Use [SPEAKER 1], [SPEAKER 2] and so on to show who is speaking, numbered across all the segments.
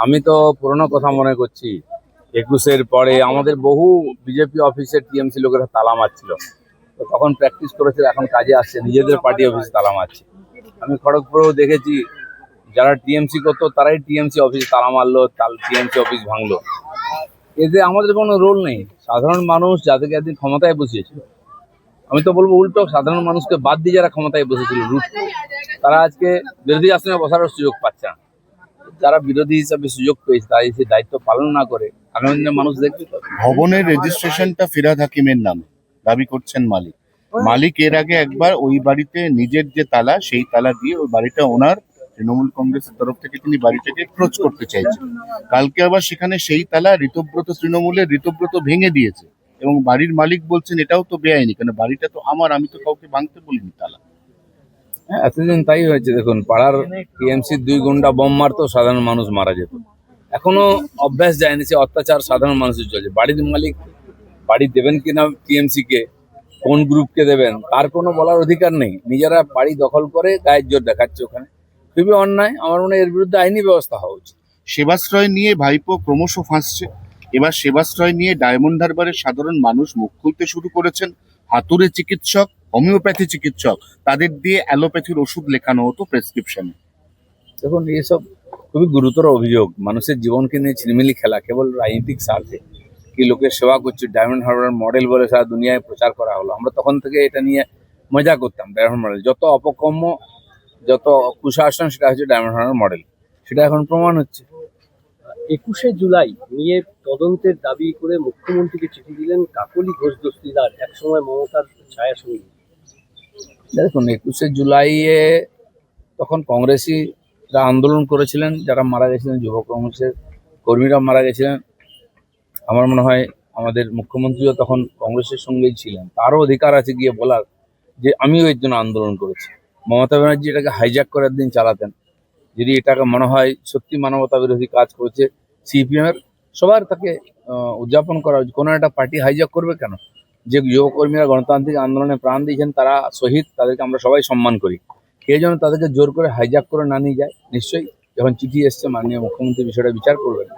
[SPEAKER 1] আমি তো পুরোনো কথা মনে করছি। 21-এর পরে আমাদের বহু বিজেপি অফিসে টিএমসি লোকেরা তালা মারছিল। তো তখন প্র্যাকটিস করেছে, এখন কাজে আসছে, নিজেদের পার্টি অফিসে তালা মারছে। আমি খড়গপুরেও দেখেছি, যারা টিএমসি করতো তারাই টিএমসি অফিসে তালা মারলো, টিএমসি অফিস ভাঙলো। এতে আমাদের কোনো রোল নেই। সাধারণ মানুষ যাদেরকে একদিন ক্ষমতায় বসিয়েছিল, আমি তো বলবো উল্টো, সাধারণ মানুষকে বাদ দিয়ে যারা ক্ষমতায় বসেছিল রুট, তারা আজকে বিরোধী আসনে বসার সুযোগ পাচ্ছে না। যারা বিরোধী হিসাবে সুযোগ পেয়েছে তারা সেই দায়িত্ব পালন না করে আগামী দিনে মানুষ দেখবে তো।
[SPEAKER 2] ভবনের রেজিস্ট্রেশনটা ফিরহাদ হাকিমের নামে দাবি করছেন মালিক। মালিক এর আগে একবার ওই বাড়িতে নিজের যে তালা, সেই তালা দিয়ে ওই বাড়িটা ওনার তৃণমূল কংগ্রেসের তরফ থেকে তিনি বাড়িটাকে ক্লোজ করতে চাইছেন। কালকে আবার সেখানে সেই তালা ঋতব্রত, তৃণমূলের ঋতব্রত ভেঙে দিয়েছে এবং বাড়ির মালিক বলছেন এটাও তো বেআইনি, কারণ বাড়িটা তো আমার, আমি তো কাউকে ভাঙতে বলিনি তালা।
[SPEAKER 1] হ্যাঁ, এতদিন তাই হয়েছে। দেখুন, পাড়ার টিএমসির 2 গুন্ডা বম মারতো, সাধারণ মানুষ মারা যেত। এখনো অভ্যাস যায়নি, সে অত্যাচার সাধারণ মানুষের চলছে। বাড়ির মালিক বাড়ি দেবেন কিনা টিএমসি কে, কোন গ্রুপকে দেবেন, তার কোনো বলার অধিকার নেই। নিজেরা বাড়ি দখল করে গায়ের জোর দেখাচ্ছে ওখানে, খুবই অন্যায়। আমার মনে হয় এর বিরুদ্ধে আইনি ব্যবস্থা হওয়া উচিত।
[SPEAKER 2] সেবাশ্রয় নিয়ে ভাইপো ক্রমশ ফাঁসছে। এবার সেবাশ্রয় নিয়ে ডায়মন্ড হারবারের সাধারণ মানুষ মুখ খুলতে শুরু করেছেন। হাতুড়ে চিকিৎসক, হোমিওপ্যাথি চিকিৎসক, তাদের দিয়ে অ্যালোপ্যাথির ওষুধ লেখানো হতো প্রেসক্রিপশনে।
[SPEAKER 1] দেখুন, এইসব খুবই গুরুতর অভিযোগ। মানুষের জীবনকে নিয়ে ছিনিমিনি খেলা কেবল রাজনৈতিক স্বার্থে। কি লোকের সেবা করছে, ডায়মন্ড হারবার মডেল বলে সারা দুনিয়ায় প্রচার করা হলো। আমরা তখন থেকে এটা নিয়ে মজা করতাম। ডায়মন্ড মডেল যত অপকর্ম, যত কুশাসন, সেটা হচ্ছে ডায়মন্ড হারবার মডেল। সেটা এখন প্রমাণ হচ্ছে।
[SPEAKER 3] 21শে জুলাই নিয়ে তদন্তের দাবি করে মুখ্যমন্ত্রীকে চিঠি দিলেন কাকলি ঘোষ দস্তিদার, একসময় মমতার ছায়া সঙ্গী।
[SPEAKER 1] দেখুন, 21শে জুলাইয়ে তখন কংগ্রেসিরা আন্দোলন করেছিলেন, যারা মারা গেছিলেন যুব কংগ্রেসের কর্মীরা মারা গেছিলেন। আমার মনে হয় আমাদের মুখ্যমন্ত্রীও তখন কংগ্রেসের সঙ্গেই ছিলেন। তারও অধিকার আছে গিয়ে বলার যে আমিও এর জন্য আন্দোলন করেছি। মমতা ব্যানার্জি এটাকে হাইজ্যাক করার দিন চালাতেন। যদি এটাকে মনে হয় সত্যি মানবতা বিরোধী কাজ করেছে সিপিএমের, সবার তাকে উদযাপন করা উচিত। কোনো একটা পার্টি হাইজ্যাক করবে কেন? যে যুবকর্মীরা গণতান্ত্রিক আন্দোলনে প্রাণ দিয়েছেন, তারা শহীদ, তাদেরকে আমরা সবাই সম্মান করি। কে যেন তাদেরকে জোর করে হাইজ্যাক করে না নিয়ে যায়। নিশ্চয়ই যখন চিঠি এসছে, মাননীয় মুখ্যমন্ত্রী বিষয়টা বিচার করবেন।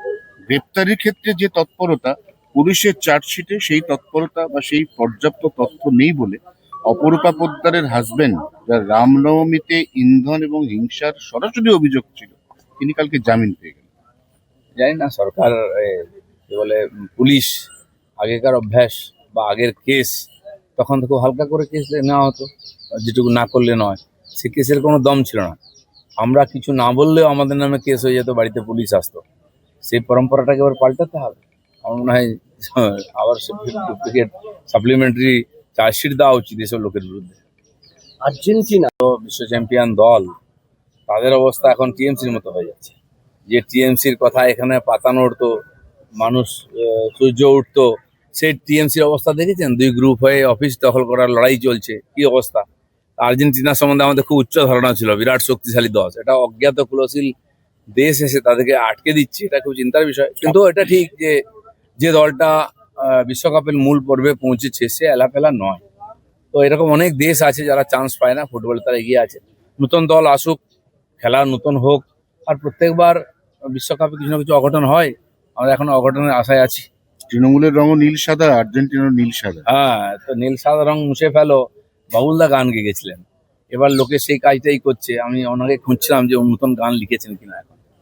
[SPEAKER 2] গ্রেপ্তারির ক্ষেত্রে যে তৎপরতা, পুলিশের চার্জশিটে সেই তৎপরতা বা সেই পর্যাপ্ত তথ্য নেই বলে অপরূপা পোদ্দারের হাজবেন্ড, যার রামনবমীতে ইন্ধন এবং হিংসার সরাসরি অভিযোগ ছিল, তিনি কালকে জামিন পেয়ে গেলেন।
[SPEAKER 1] জানি না সরকার কি বলে, পুলিশ আগেকার অভ্যাস বা আগের কেস, তখন তো খুব হালকা করে কেস নেওয়া হতো, যেটুকু না করলে নয়। সে কেসের কোনো দম ছিল না। আমরা কিছু না বললেও আমাদের নামে কেস হয়ে যেত, বাড়িতে পুলিশ আসতো। সেই পরম্পরাটাকে এবার পাল্টাতে হবে। আমার মনে হয় আবার ডুপ্লিকেট সাপ্লিমেন্টারি চার্জশিট দেওয়া উচিত এসব লোকের বিরুদ্ধে।
[SPEAKER 3] আর্জেন্টিনা
[SPEAKER 1] বিশ্ব চ্যাম্পিয়ন দল, তাদের অবস্থা এখন টিএমসির মতো হয়ে যাচ্ছে। যে টিএমসির কথা এখানে পাতানো উঠতো, মানুষ সূর্য উঠতো, সেই টিএমসির অবস্থা দেখেছেন? 2 গ্রুপ হয়ে অফিস দখল করার লড়াই চলছে, কি অবস্থা। আর্জেন্টিনা সম্বন্ধে আমাদের খুব উচ্চ ধারণা ছিল, বিরাট শক্তিশালী দল। এটা অজ্ঞাত কুলশীল দেশ এসে তাদেরকে আটকে দিচ্ছে, এটা খুব চিন্তার বিষয়। কিন্তু এটা ঠিক যে যে দলটা বিশ্বকাপের মূল পর্বে পৌঁছেছে, সে এলাফেলা নয়। তো এরকম অনেক দেশ আছে যারা চান্স পায় না, ফুটবলে তারা এগিয়ে আছে। নতুন দল আসুক, খেলা নতুন হোক, আর প্রত্যেকবার বিশ্বকাপে কিছু না কিছু অঘটন হয়। আমরা এখন অঘটনের আশায় আছি।
[SPEAKER 2] তৃণমূলের রঙও নীল সাদা, আর্জেন্টিনার নীল সাদা।
[SPEAKER 1] হ্যাঁ, তো নীল সাদা রং মুছে ফেলো, বাবুলদা গান গেয়েছিলেন। এবার লোকে সেই কাজটাই করছে। আমি ওনাকে খুঁজছিলাম যে নতুন গান লিখেছেন কিনা।